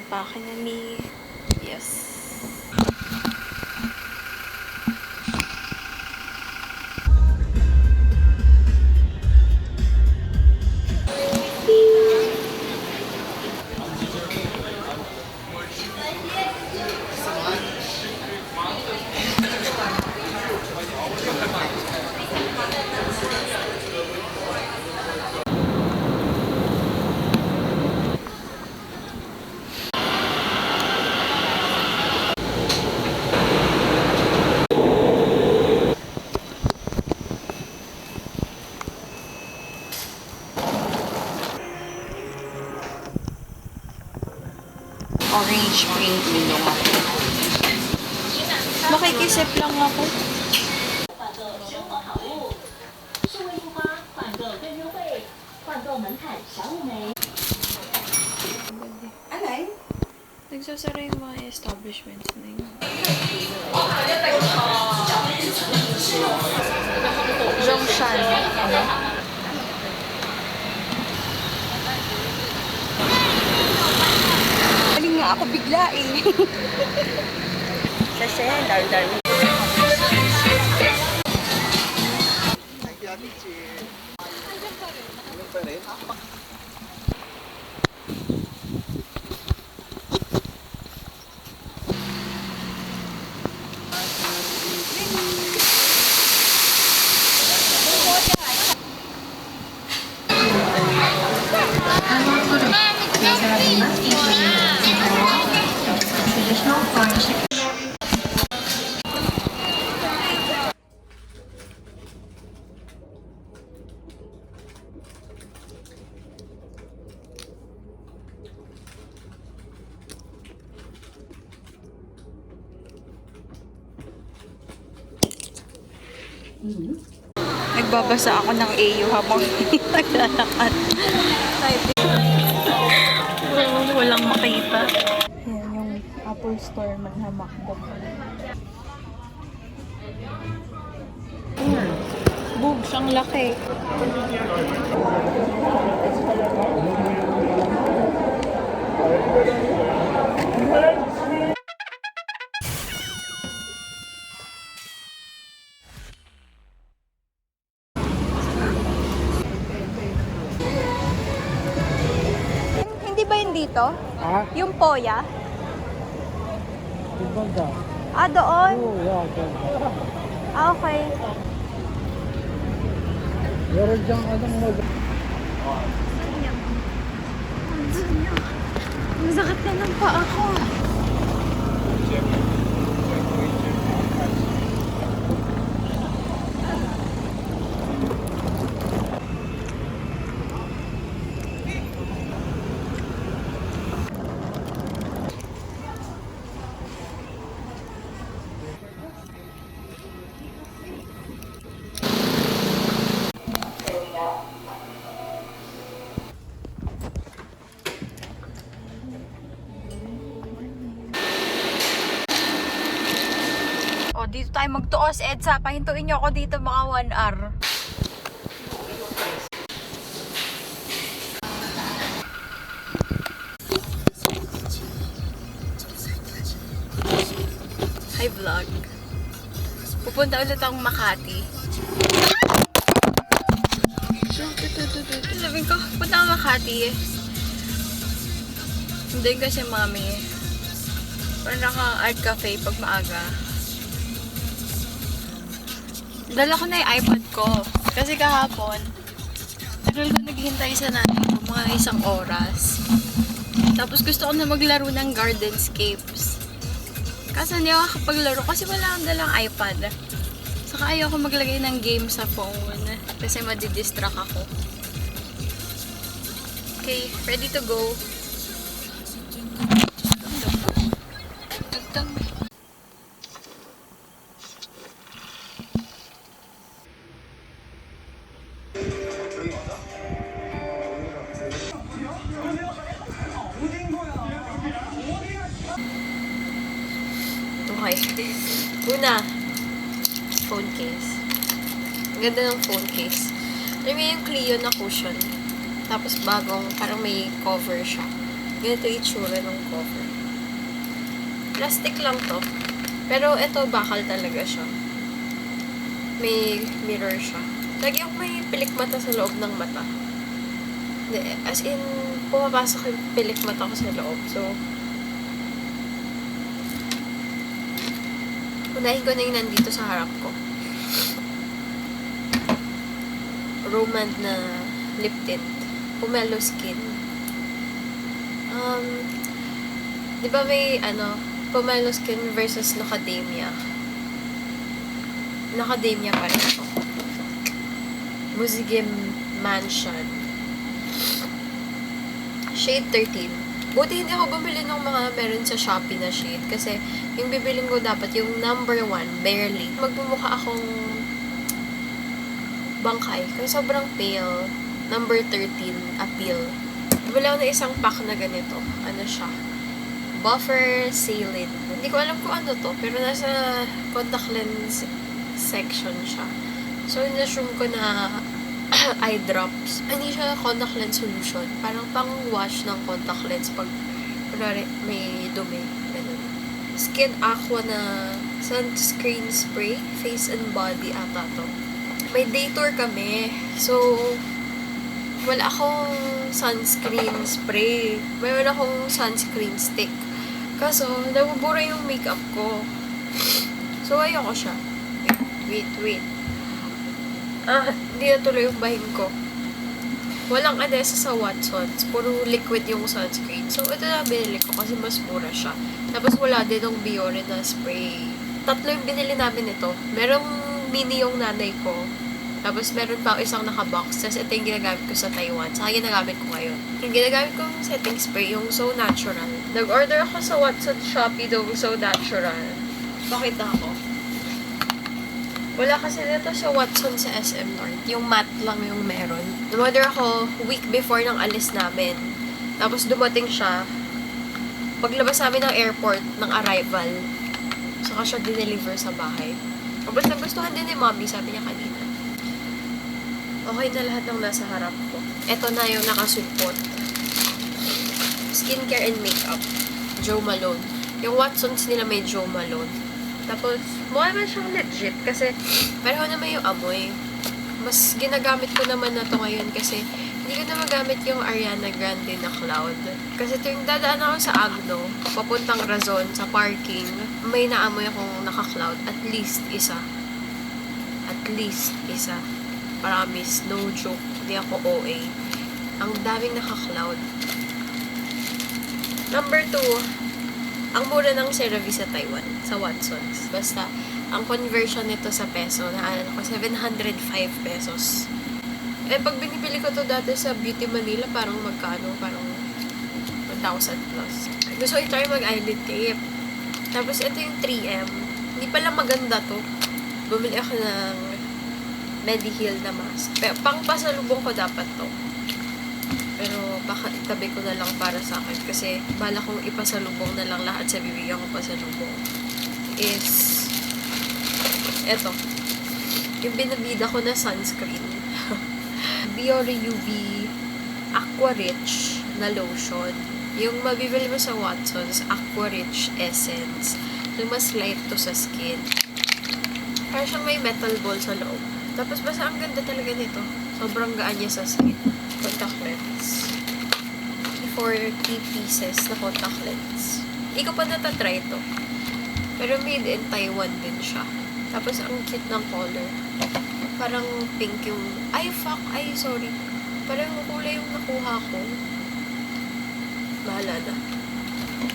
Pake na ni... Yes. Orange green ilong ako. Makikisip lang ako. Alay? Nagsasara yung mga establishments na yun. Zhongshan. Galing nga ako bigla eh. Kasi, dar-dar. Nagbabasa ako ng AU habang naglalakad. Walang makita. Yan yung Apple Store manhamak doon. Boobs, ang laki. Hindi ba yun dito? Ah, Yung Poya? Banda. Ah, doon? Oo, yeah, banda. Ah, okay. Meron diyang anong mag... Ang sakit na ng paa ko. O, dito tayo magtuos, Edsa. Pahintuin niyo ako dito mga 1 hour. Hi, vlog. Pupunta ulit akong Makati. Sabi ko, punta akong Makati. Hindi kasi mami. Parang naka-art cafe pag maaga. Dala ko na yung iPad ko. Kasi kahapon, tagal ko naghihintay sa nanay ko, mga 1 oras. Tapos gusto ko na maglaro ng Gardenscapes. Kaso hindi ako kapaglaro kasi wala akong dalang iPad. Saka ayoko maglagay ng game sa phone kasi madidistract ako. Okay, ready to go. Okay. Una, phone case. Ang ganda ng phone case. Alam mo yung Clio na cushion. Tapos bagong, parang may cover siya. Ganito itsura ng cover. Plastic lang to. Pero ito, bakal talaga siya. May mirror siya. Lagi ako may pilik mata sa loob ng mata. As in, pumapasok yung pilik mata ko sa loob. So, unahin ko na yung nandito sa harap ko. Romand na lip tint. Pomelo Skin. Di ba may, Pomelo Skin versus Nocademia. Nocademia pa rin ito. Musigim Mansion. Shade 13. Buti hindi ako bumili ng mga meron sa Shopee na shade. Kasi yung bibiling ko dapat yung number 1, barely. Magmumukha akong bangkay. Kasi sobrang pale. Number 13, appeal. Bumili ako ng isang pack na ganito. Ano siya? Buffer Saline. Hindi ko alam kung ano to. Pero nasa contact lens section siya. So, in-assume ko na eye drops. Hindi siya contact lens solution. Parang pang-wash ng contact lens pag may dumi. Ganun. Skin Aqua na sunscreen spray. Face and body ata to. May day tour kami. So, wala akong sunscreen spray. Mayroon akong sunscreen stick. Kaso, nabubura yung makeup ko. So, ayoko siya. Wait. Hindi na tuloy yung bahin ko. Walang adesa sa Watsons. Puro liquid yung sunscreen. So, ito na binili ko kasi mas mura siya. Tapos, wala din yung Biore na spray. 3 yung binili namin ito. Merong mini yung nanay ko. Tapos, meron pa isang naka-box. Tapos, ito yung ginagamit ko sa Taiwan. Saka ginagamit ko ngayon. Yung ginagamit ko yung setting spray, yung So Natural. Nag-order ako sa Watsons Shopee daw So Natural. Pakita ako. Wala kasi dito sa Watsons sa SM North. Yung matte lang yung meron. Nag-order ako week before ng alis namin. Tapos, dumating siya. Paglabas namin ng airport, ng arrival, saka siya dineliver sa bahay. Tapos, nagustuhan din ni Mommy, sabi niya kanina. Okay na lahat ng nasa harap ko. Ito na yung nakasulpot. Skincare and makeup. Jo Malone. Yung Watsons nila may Jo Malone. Tapos, mukha naman siyang legit kasi pareho naman yung amoy. Mas ginagamit ko naman na to ngayon kasi hindi ko na magamit yung Ariana Grande na Cloud. Kasi tuwing dadaan ako sa Agno, papuntang Razon, sa parking, may naamoy akong naka-cloud. At least isa. Promise, no joke. Hindi ako OA. Ang daming naka-cloud. Number 2, ang mura ng CeraVe sa Taiwan, sa Watsons. Basta, ang conversion nito sa peso, naalala ko, 705 pesos. Pag binibili ko to dati sa Beauty Manila, parang magkano? Parang 1,000 plus. Gusto ko i-try mag-eyelid tape. Tapos, ito yung 3M. Hindi pala maganda to. Bumili ako ng Mediheal na mask. Pero, pang pasalubong ko dapat to. Pero, baka itabi ko na lang para sa akin. Kasi, bala kong ipasalubong na lang lahat sa bibigyan ko pasalubong. Is, eto. Yung binabida ko na sunscreen. Biore UV Aqua Rich na lotion. Yung mabibili mo sa Watsons, Aqua Rich Essence. Yung mas light to sa skin. Parang siyang may metal ball sa loob. Tapos basta ang ganda talaga nito. Sobrang gaan niya sa skin. Contact lens. 40 pieces na contact lens. Hindi ko pa natatry ito. Pero made in Taiwan din siya. Tapos ang cute ng color. Parang pink yung... sorry. Parang kulay yung nakuha ko. Bahala na.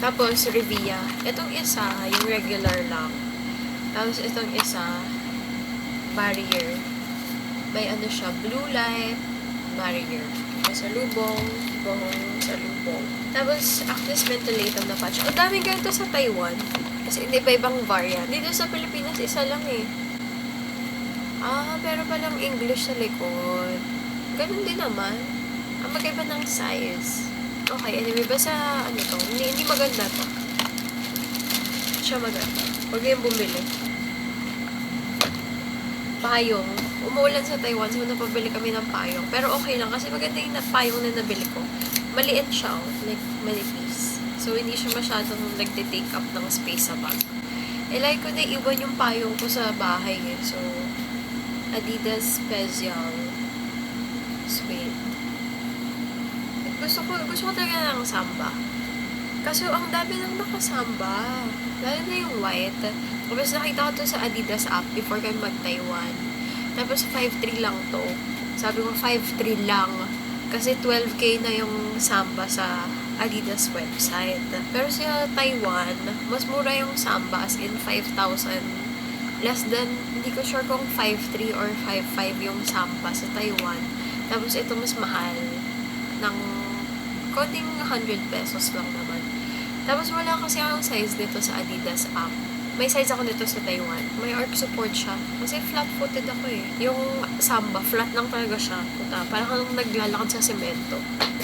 Tapos, Revia. Itong isa, yung regular lang. Tapos, itong isa, barrier. May ano siya, blue light, barrier. Masalubong, salubong. Tapos, Actis Mentholatum na patch. Ang daming ganito sa Taiwan. Kasi hindi pa ibang variant. Dito sa Pilipinas, isa lang eh. Pero palang English sa likod. Ganun din naman. Ang magkaiba ng size. Okay, anyway, basta ano to, hindi maganda to. Siya maganda. Huwag yung bumili. Payong. Umuulan sa Taiwan, so napabili kami ng payong. Pero okay lang, kasi maganda yung payong na nabili ko. maliit siya, like manipis. So, hindi siya masyadong nagte-take up ng space sa bag. Like ko na iwan yung payong ko sa bahay eh. So, Adidas Special Suede. Gusto ko talaga ng Samba. Kaso, ang dami nang nakasamba. Lalo na yung white. Tapos nakita ko to sa Adidas app before kami mag-Taiwan. Tapos 5.3 lang to. Sabi ko 5.3 lang. Kasi 12K na yung Samba sa Adidas website. Pero sa Taiwan, mas mura yung Samba as in 5,000. Less than, hindi ko sure kung 5.3 or 5.5 yung Samba sa Taiwan. Tapos ito mas mahal. Ng konting 100 pesos lang naman. Tapos wala kasi akong size dito sa Adidas app. May size ako dito sa Taiwan. May arch support siya. Kasi flat-footed ako eh. Yung Samba, flat lang talaga siya. Puta, parang kang naglalakad sa semento.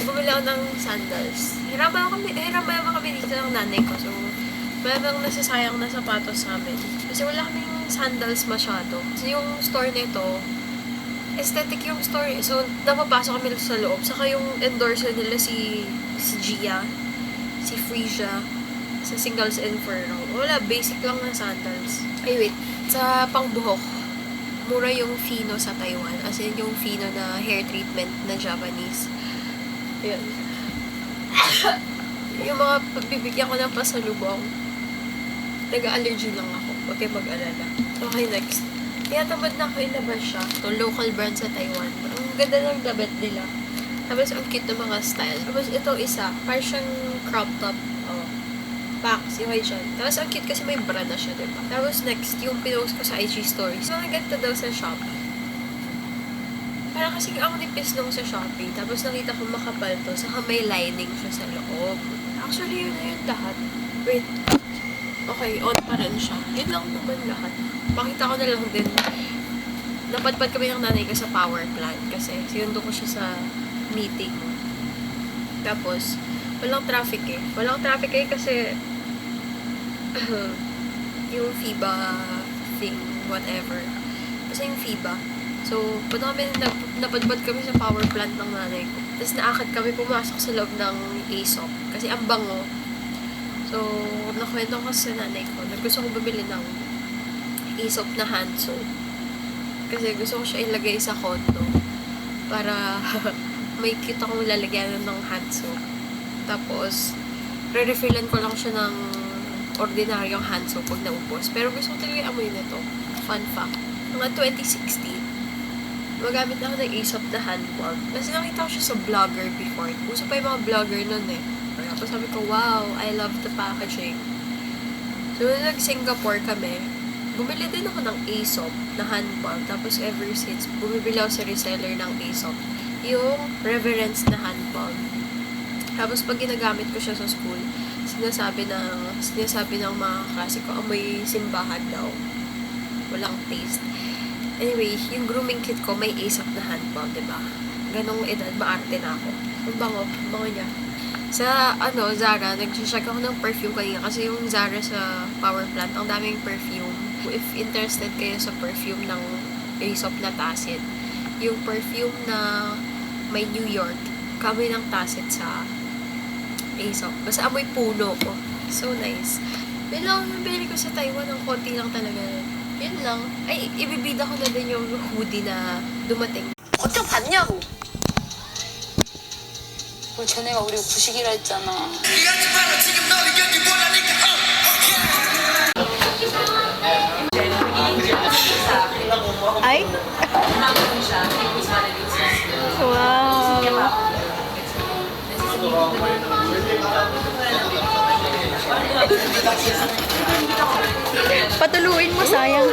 Bumili ako ng sandals. Hirapan kami dito ng nanay ko. So, malamang nasasayang na sapatos sa amin. Kasi wala kaming sandals masyado. So, yung store nito, aesthetic yung store. So, napapasok kami sa loob. Saka yung endorser nila si Gia, si Frisia, sa Singles Inferno. Wala, basic lang na sandals. Ay, wait. Sa pangbuhok, mura yung Fino sa Taiwan. As in, yung Fino na hair treatment na Japanese. Yun. Yung mga bibigyan ko ng pasalubong, nag-allergy lang ako. Huwag kayo mag-alala. Okay, next. Kaya tamad na ako ilabas siya. Ito, local brand sa Taiwan. Ang ganda ng damit nila. Tapos, ang cute ng mga style. Tapos, ito isa. Parang siyang crop top. Oh. Packs, yung dyan. Tapos, ang cute kasi may bra na siya, diba? Tapos, next, yung pinost ko sa IG stories. Mga ganito daw sa Shopee. Parang kasi ang nipis nung sa Shopee. Tapos, nakita ko makapal to. Saka may lining siya sa loob. Actually, yun na yun lahat. Wait. Okay, on pa rin siya. Yun lang naman lahat. Pakita ko na lang din. Napadpad kami ng nanay ko sa power plant. Kasi, sinundo ko siya sa meeting. Tapos, walang traffic eh. Walang traffic eh kasi yung FIBA thing, whatever. Kasi yung FIBA. So, napadpad kami sa power plant ng nanay ko. Tapos naakad kami pumasok sa loob ng Aesop. Kasi ang bango. So, nakwento ko sa nanay ko na gusto ko bumili ng Aesop na hand soap. Kasi gusto ko siya ilagay sa kondo. Para may cute akong lalagyan ng hand soap. Tapos, re-refillan ko lang siya ng ordinaryong hand soap pag naubos. Pero gusto ko talaga amoy na to. Fun fact. Mga 2016, magamit na ako ng Aesop na hand bulb. Kasi nakita ko siya sa vlogger before. Uso pa yung mga vlogger nun eh. Tapos sabi ko, wow, I love the packaging. So, nung nag-Singapore kami, bumili din ako ng Aesop na hand bulb. Tapos ever since, bumibili ako sa reseller ng Aesop. Yung Reverence na hand bulb. Tapos pag ginagamit ko siya sa school, sinasabi ng mga klase ko, amoy simbahan daw. Walang taste. Anyway, yung grooming kit ko, may Aesop na hand bulb, diba? Ganong edad, maarte na ako. Ang bango niya. Sa, Zara, nag-check ako ng perfume kanina kasi yung Zara sa power plant, ang daming perfume. If interested kayo sa perfume ng Aesop na tacit, yung perfume na may New York, kami ng tacit sa Aesop. Basta amoy puno ko. So nice. Yun lang, nabili ko sa Taiwan, ang konti lang talaga. Yun lang. Ay, ibibida ko na din yung hoodie na dumating. 어쩜 봤냐고. 우리 쟤네가 우리 부식이라 했잖아. Ay? Wow. Patuluin mo, sayang.